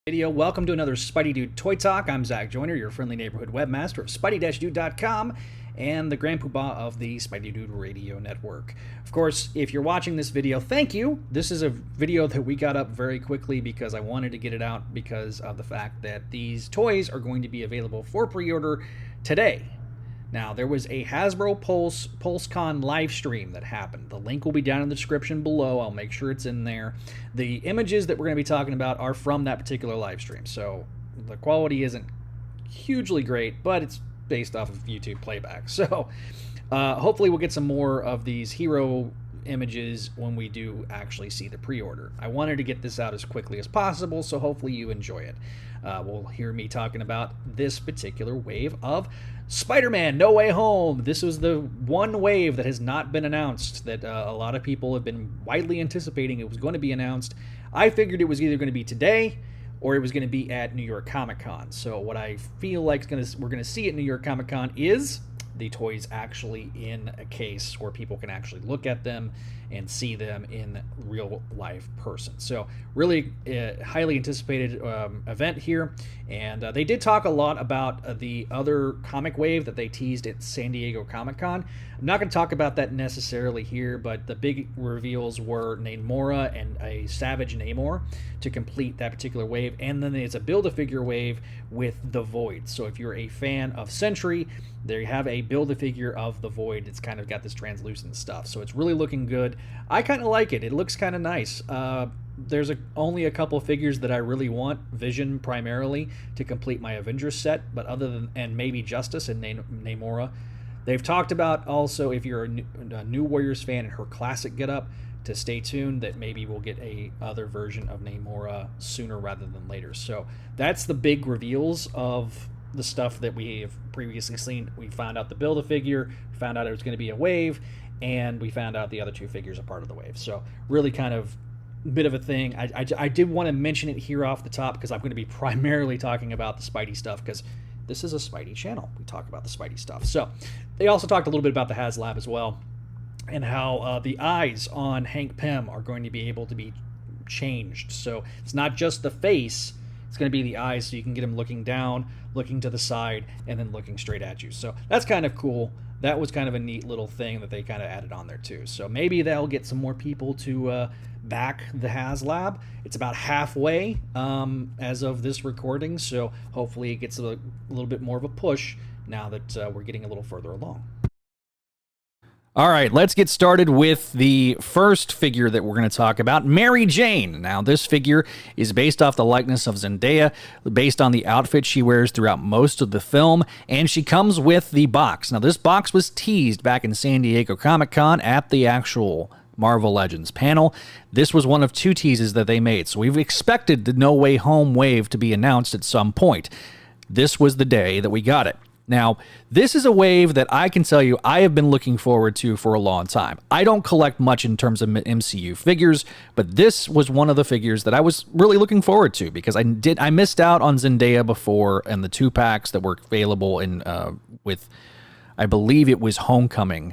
Video. Welcome to another Spideydude Toy Talk. I'm Zach Joyner, your friendly neighborhood webmaster of Spideydude.com and the Grand Poobah of the Spideydude Radio Network. Of course, if you're watching this video, thank you. This is a video that we got up very quickly because I wanted to get it out because of the fact that these toys are going to be available for pre-order today. Now, there was a Hasbro PulseCon live stream that happened. The link will be down in the description below. I'll make sure it's in there. The images that we're going to be talking about are from that particular live stream, so the quality isn't hugely great, but it's based off of YouTube playback. So hopefully we'll get some more of these hero images when we do actually see the pre-order. I wanted to get this out as quickly as possible, so hopefully you enjoy it. We'll hear me talking about this particular wave of Spider-Man No Way Home. This was the one wave that has not been announced, that a lot of people have been widely anticipating it was going to be announced. I figured it was either going to be today or it was going to be at New York Comic Con. So what I feel like we're going to see at New York Comic Con is the toys actually in a case where people can actually look at them and see them in real life person. So really highly anticipated event here. And they did talk a lot about the other comic wave that they teased at San Diego Comic-Con. I'm not going to talk about that necessarily here, but the big reveals were Namora and a Savage Namor to complete that particular wave. And then there's a Build-A-Figure wave with the Void. So if you're a fan of Sentry, there you have a Build-A-Figure of the Void. It's kind of got this translucent stuff. So it's really looking good. I kind of like it. It looks kind of nice. There's only a couple figures that I really want, Vision primarily, to complete my Avengers set, but other than, and maybe Justice and Namora. They've talked about also, if you're a New Warriors fan and her classic getup, to stay tuned, that maybe we'll get a other version of Namora sooner rather than later. So that's the big reveals of the stuff that we have previously seen. We found out the Build-A-Figure, we found out it was going to be a wave, and we found out the other two figures are part of the wave. So really kind of bit of a thing. I did want to mention it here off the top because I'm going to be primarily talking about the Spidey stuff because this is a Spidey channel. We talk about the Spidey stuff. So they also talked a little bit about the HasLab as well and how the eyes on Hank Pym are going to be able to be changed. So it's not just the face, it's going to be the eyes, so you can get him looking down, looking to the side, and then looking straight at you. So that's kind of cool. That was kind of a neat little thing that they kind of added on there too. So maybe that'll get some more people to back the HasLab. It's about halfway as of this recording, so hopefully it gets a little bit more of a push now that we're getting a little further along. All right, let's get started with the first figure that we're going to talk about, Mary Jane. Now, this figure is based off the likeness of Zendaya, based on the outfit she wears throughout most of the film, and she comes with the box. Now, this box was teased back in San Diego Comic-Con at the actual Marvel Legends panel. This was one of two teases that they made, so we've expected the No Way Home wave to be announced at some point. This was the day that we got it. Now, this is a wave that I can tell you I have been looking forward to for a long time. I don't collect much in terms of MCU figures, but this was one of the figures that I was really looking forward to because I missed out on Zendaya before and the 2-packs that were available in with, I believe it was Homecoming.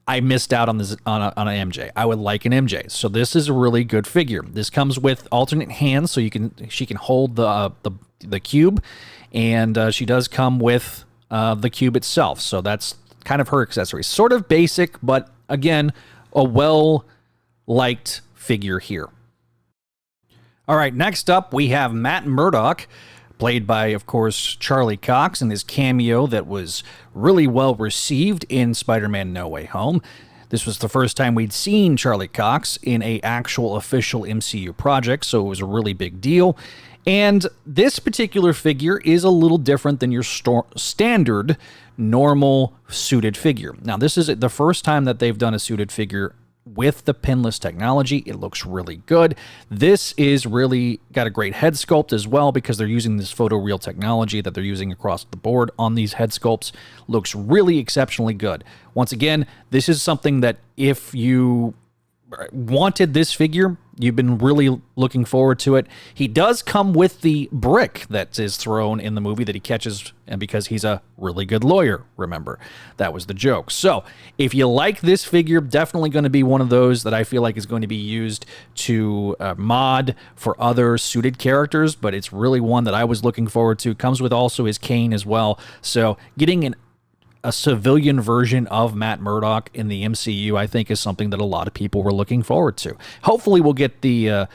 I missed out on this on an MJ. I would like an MJ. So this is a really good figure. This comes with alternate hands, so she can hold the cube, and she does come with the cube itself. So that's kind of her accessory. Sort of basic, but again, a well-liked figure here. All right, next up we have Matt Murdock, played by, of course, Charlie Cox in his cameo that was really well received in Spider-Man No Way Home. This was the first time we'd seen Charlie Cox in an actual official MCU project, so it was a really big deal. And this particular figure is a little different than your standard normal suited figure. Now, this is the first time that they've done a suited figure with the pinless technology. It looks really good. This is really got a great head sculpt as well because they're using this photoreal technology that they're using across the board on these head sculpts. Looks really exceptionally good. Once again, this is something that if you wanted this figure, you've been really looking forward to it. He does come with the brick that is thrown in the movie that he catches, and because he's a really good lawyer, remember. That was the joke. So, if you like this figure, definitely going to be one of those that I feel like is going to be used to mod for other suited characters, but it's really one that I was looking forward to. Comes with also his cane as well. So, getting a civilian version of Matt Murdock in the MCU, I think, is something that a lot of people were looking forward to. Hopefully we'll get the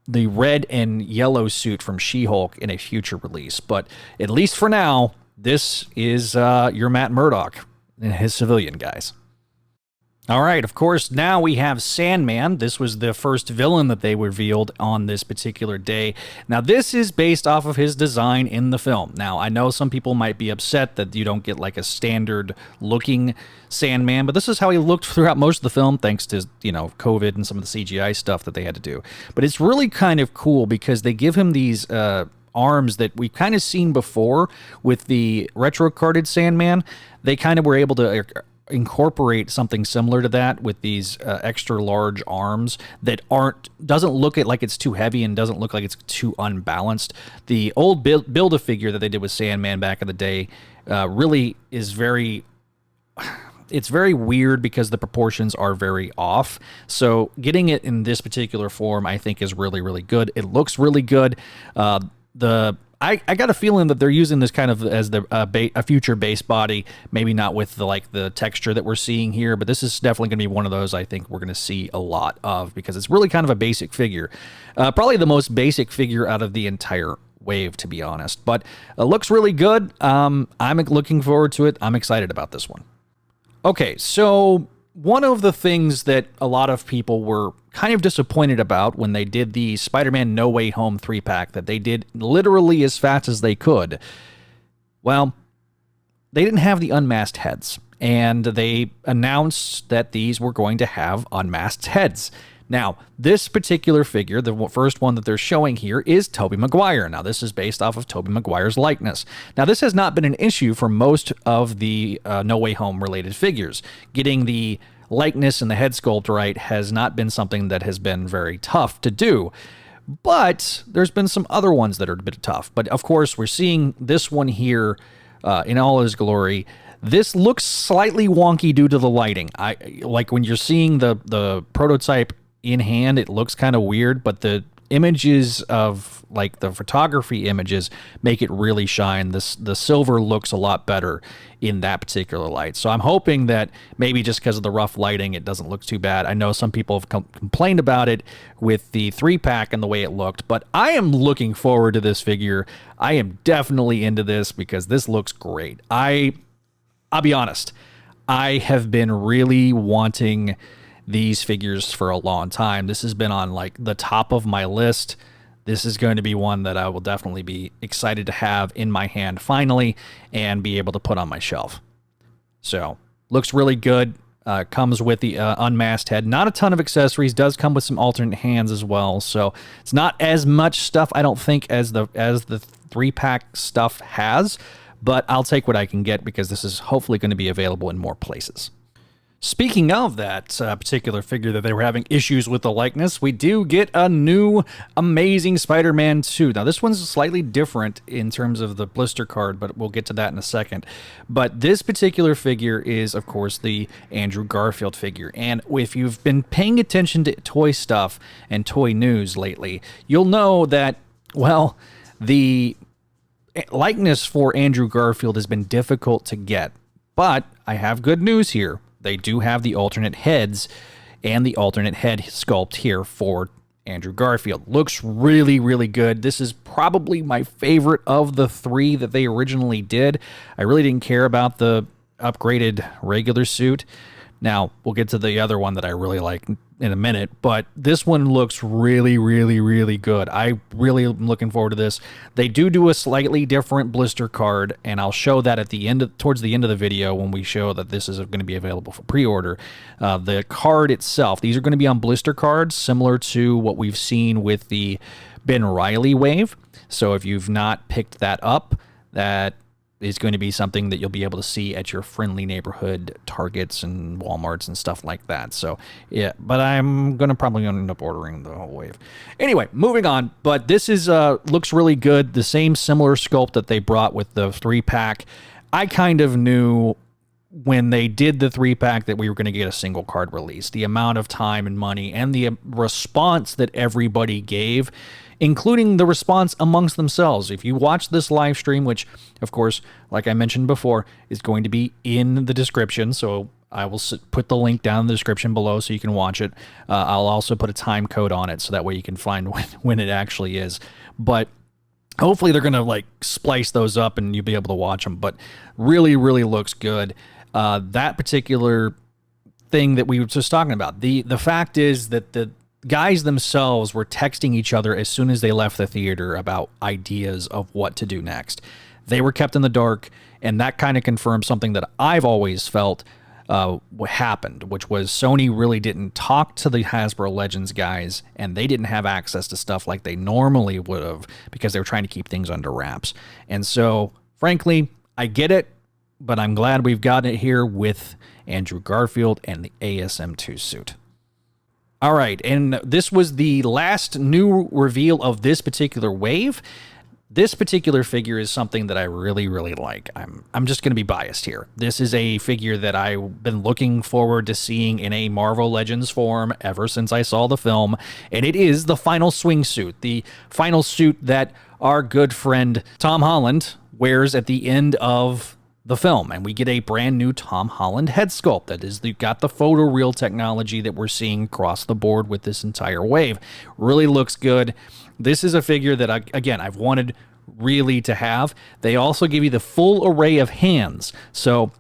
red and yellow suit from She-Hulk in a future release, but at least for now, this is your Matt Murdock and his civilian guys. All right, of course, now we have Sandman. This was the first villain that they revealed on this particular day. Now, this is based off of his design in the film. Now, I know some people might be upset that you don't get like a standard-looking Sandman, but this is how he looked throughout most of the film, thanks to, COVID and some of the CGI stuff that they had to do. But it's really kind of cool because they give him these arms that we've kind of seen before with the retro-carded Sandman. They kind of were able to incorporate something similar to that with these extra large arms that doesn't look like it's too heavy and doesn't look like it's too unbalanced. The old Build-A-Figure that they did with Sandman back in the day really is it's very weird because the proportions are very off. So getting it in this particular form, I think, is really, really good. It looks really good. I got a feeling that they're using this kind of as a future base body, maybe not with the texture that we're seeing here, but this is definitely going to be one of those I think we're going to see a lot of because it's really kind of a basic figure. Probably the most basic figure out of the entire wave, to be honest, but it looks really good. I'm looking forward to it. I'm excited about this one. Okay, so one of the things that a lot of people were kind of disappointed about when they did the Spider-Man No Way Home 3-pack that they did literally as fast as they could, well, they didn't have the unmasked heads, and they announced that these were going to have unmasked heads. Now, this particular figure, the first one that they're showing here, is Tobey Maguire. Now, this is based off of Tobey Maguire's likeness. Now, this has not been an issue for most of the No Way Home related figures. Getting the likeness and the head sculpt right has not been something that has been very tough to do. But there's been some other ones that are a bit tough. But, of course, we're seeing this one here in all his glory. This looks slightly wonky due to the lighting. Like when you're seeing the prototype in hand, it looks kind of weird, but the images of the photography images make it really shine. The silver looks a lot better in that particular light. So I'm hoping that maybe just because of the rough lighting, it doesn't look too bad. I know some people have complained about it with the 3-pack and the way it looked, but I am looking forward to this figure. I am definitely into this because this looks great. I'll be honest, I have been really wanting these figures for a long time. This has been on the top of my list. This is going to be one that I will definitely be excited to have in my hand finally and be able to put on my shelf. So, looks really good. Comes with the unmasked head. Not a ton of accessories. Does come with some alternate hands as well. So, it's not as much stuff, I don't think, as the 3-pack stuff has. But I'll take what I can get because this is hopefully going to be available in more places. Speaking of that particular figure that they were having issues with the likeness, we do get a new Amazing Spider-Man 2. Now, this one's slightly different in terms of the blister card, but we'll get to that in a second. But this particular figure is, of course, the Andrew Garfield figure. And if you've been paying attention to toy stuff and toy news lately, you'll know that, well, the likeness for Andrew Garfield has been difficult to get. But I have good news here. They do have the alternate heads and the alternate head sculpt here for Andrew Garfield. Looks really, really good. This is probably my favorite of the 3 that they originally did. I really didn't care about the upgraded regular suit. Now, we'll get to the other one that I really like in a minute, but this one looks really, really, really good. I really am looking forward to this. They do a slightly different blister card, and I'll show that at the end, towards the end of the video when we show that this is going to be available for pre-order. The card itself, these are going to be on blister cards, similar to what we've seen with the Ben Reilly wave. So if you've not picked that up, that is going to be something that you'll be able to see at your friendly neighborhood Targets and Walmarts and stuff like that. So, yeah, but I'm going to probably end up ordering the whole wave. Anyway, moving on, but this is looks really good. The same similar sculpt that they brought with the 3-pack. I kind of knew when they did the 3-pack that we were going to get a single card release. The amount of time and money and the response that everybody gave, including the response amongst themselves. If you watch this live stream, which, of course, like I mentioned before, is going to be in the description, so I will put the link down in the description below so you can watch it. I'll also put a time code on it so that way you can find when it actually is. But hopefully they're going to like splice those up and you'll be able to watch them. But really, really looks good. That particular thing that we were just talking about, the fact is that the guys themselves were texting each other as soon as they left the theater about ideas of what to do next. They were kept in the dark, and that kind of confirms something that I've always felt happened, which was Sony really didn't talk to the Hasbro Legends guys, and they didn't have access to stuff like they normally would have because they were trying to keep things under wraps. And so, frankly, I get it, but I'm glad we've got it here with Andrew Garfield and the ASM2 suit. All right, and this was the last new reveal of this particular wave. This particular figure is something that I really, really like. I'm just going to be biased here. This is a figure that I've been looking forward to seeing in a Marvel Legends form ever since I saw the film, and it is the final swing suit, the final suit that our good friend Tom Holland wears at the end of the film, and we get a brand new Tom Holland head sculpt that is got the photoreal technology that we're seeing across the board with this entire wave. Really looks good. This is a figure that, I've wanted really to have. They also give you the full array of hands. So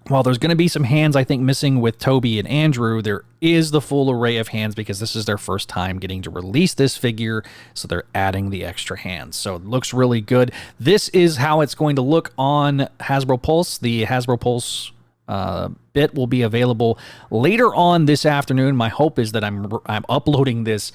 while there's going to be some hands, I think, missing with Toby and Andrew, there is the full array of hands because this is their first time getting to release this figure, so they're adding the extra hands. So it looks really good. This is how it's going to look on Hasbro Pulse. The Hasbro Pulse bit will be available later on this afternoon. My hope is that I'm uploading this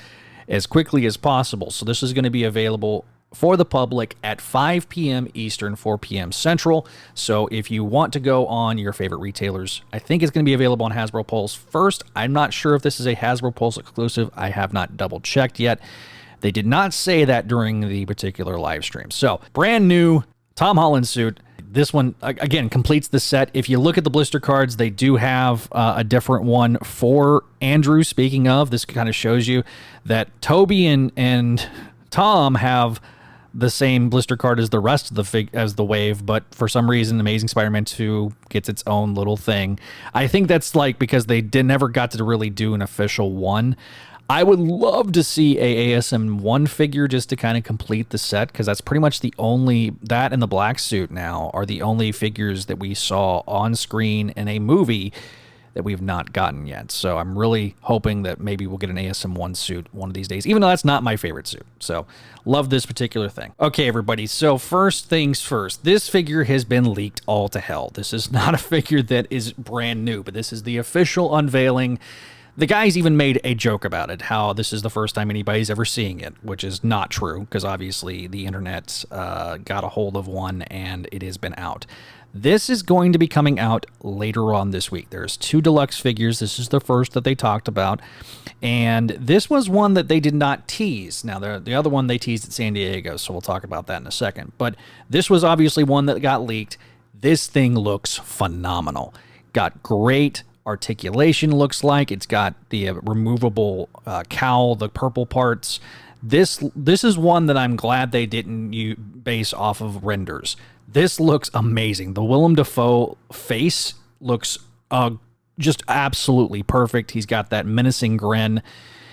as quickly as possible. So this is going to be available for the public at 5 p.m. Eastern, 4 p.m. Central. So if you want to go on your favorite retailers, I think it's going to be available on Hasbro Pulse first. I'm not sure if this is a Hasbro Pulse exclusive. I have not double checked yet. They did not say that during the particular live stream. So brand new Tom Holland suit. This one, again, completes the set. If you look at the blister cards, they do have a different one for Andrew. Speaking of, this kind of shows you that Toby and Tom have the same blister card as the rest of the wave, but for some reason Amazing Spider-Man 2 gets its own little thing. I think that's like because they never got to really do an official one. I would love to see a ASM 1 figure just to kind of complete the set, because that's pretty much the only, that and the black suit now are the only figures that we saw on screen in a movie that we've not gotten yet. So I'm really hoping that maybe we'll get an ASM 1 suit one of these days, even though that's not my favorite suit. So love this particular thing. Okay, everybody. So first things first, this figure has been leaked all to hell. This is not a figure that is brand new, but this is the official unveiling. The guys even made a joke about it, how this is the first time anybody's ever seeing it, which is not true, because obviously the internet got a hold of one and it has been out. This is going to be coming out later on this week. There's 2 deluxe figures. This is the first that they talked about. And this was one that they did not tease. Now, the other one they teased at San Diego, so we'll talk about that in a second. But this was obviously one that got leaked. This thing looks phenomenal. Got great articulation, looks like. It's got the removable cowl, the purple parts. This is one that I'm glad they didn't base off of renders. This looks amazing. The Willem Dafoe face looks just absolutely perfect. He's got that menacing grin.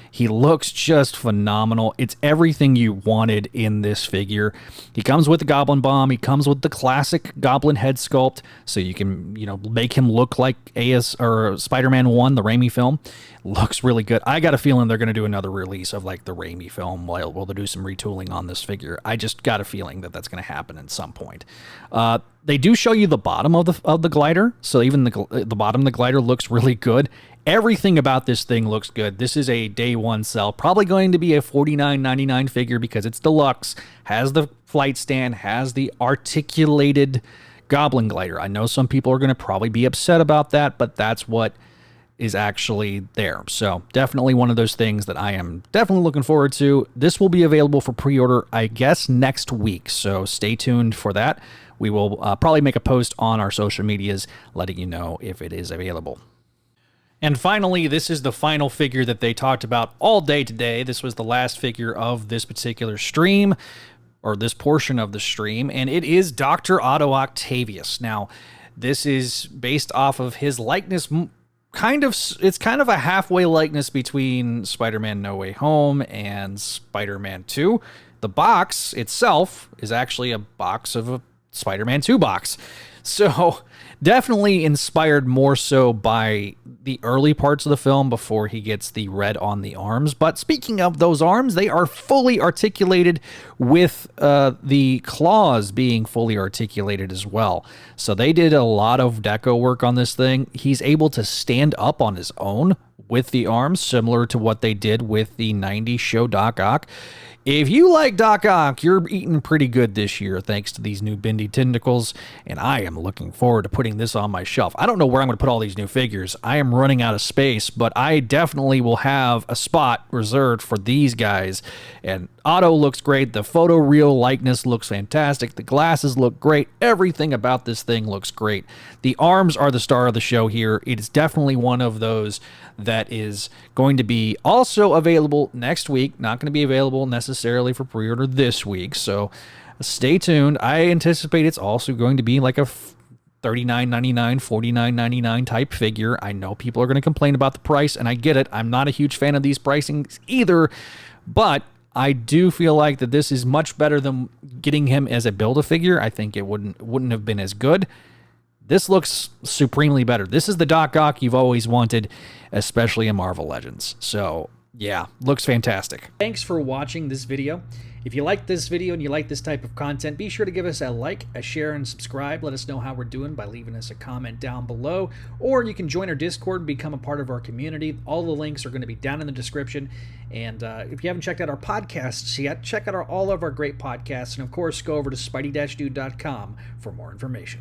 He looks just phenomenal. It's everything you wanted in this figure. He comes with the Goblin Bomb. He comes with the classic Goblin head sculpt, so you can, make him look like Spider-Man 1, the Raimi film. Looks really good. I got a feeling they're going to do another release of like the Raimi film. Well, they'll do some retooling on this figure. I just got a feeling that that's going to happen at some point. They do show you the bottom of the glider, so even the bottom of the glider looks really good. Everything about this thing looks good. This is a day one sell. Probably going to be a $49.99 figure because it's deluxe, has the flight stand, has the articulated Goblin Glider. I know some people are going to probably be upset about that, but that's what is actually there. So definitely one of those things that I am definitely looking forward to. This will be available for pre-order, I guess, next week. So stay tuned for that. We will probably make a post on our social medias letting you know if it is available. And finally, this is the final figure that they talked about all day today. This was the last figure of this particular stream, or this portion of the stream, and it is Dr. Otto Octavius. Now, this is based off of his likeness. It's kind of a halfway likeness between Spider-Man No Way Home and Spider-Man 2. The box itself is actually a box of a Spider-Man 2 box. So definitely inspired more so by the early parts of the film before he gets the red on the arms. But speaking of those arms, they are fully articulated with the claws being fully articulated as well. So they did a lot of deco work on this thing. He's able to stand up on his own with the arms, similar to what they did with the 90s show Doc Ock. If you like Doc Ock, you're eating pretty good this year thanks to these new bendy tentacles, and I am looking forward to putting this on my shelf. I don't know where I'm going to put all these new figures. I am running out of space, but I definitely will have a spot reserved for these guys. And Otto looks great. The photoreal likeness looks fantastic. The glasses look great. Everything about this thing looks great. The arms are the star of the show here. It is definitely one of those that is going to be also available next week. Not going to be available necessarily for pre-order this week, so stay tuned. I anticipate it's also going to be like a $39.99, $49.99 type figure. I know people are going to complain about the price, and I get it. I'm not a huge fan of these pricings either, but I do feel like that this is much better than getting him as a Build-A-Figure. I think it wouldn't have been as good. This looks supremely better. This is the Doc Ock you've always wanted, especially in Marvel Legends. So, yeah, looks fantastic. Thanks for watching this video. If you like this video and you like this type of content, be sure to give us a like, a share, and subscribe. Let us know how we're doing by leaving us a comment down below. Or you can join our Discord and become a part of our community. All the links are going to be down in the description. And if you haven't checked out our podcasts yet, check out all of our great podcasts. And, of course, go over to Spidey-Dude.com for more information.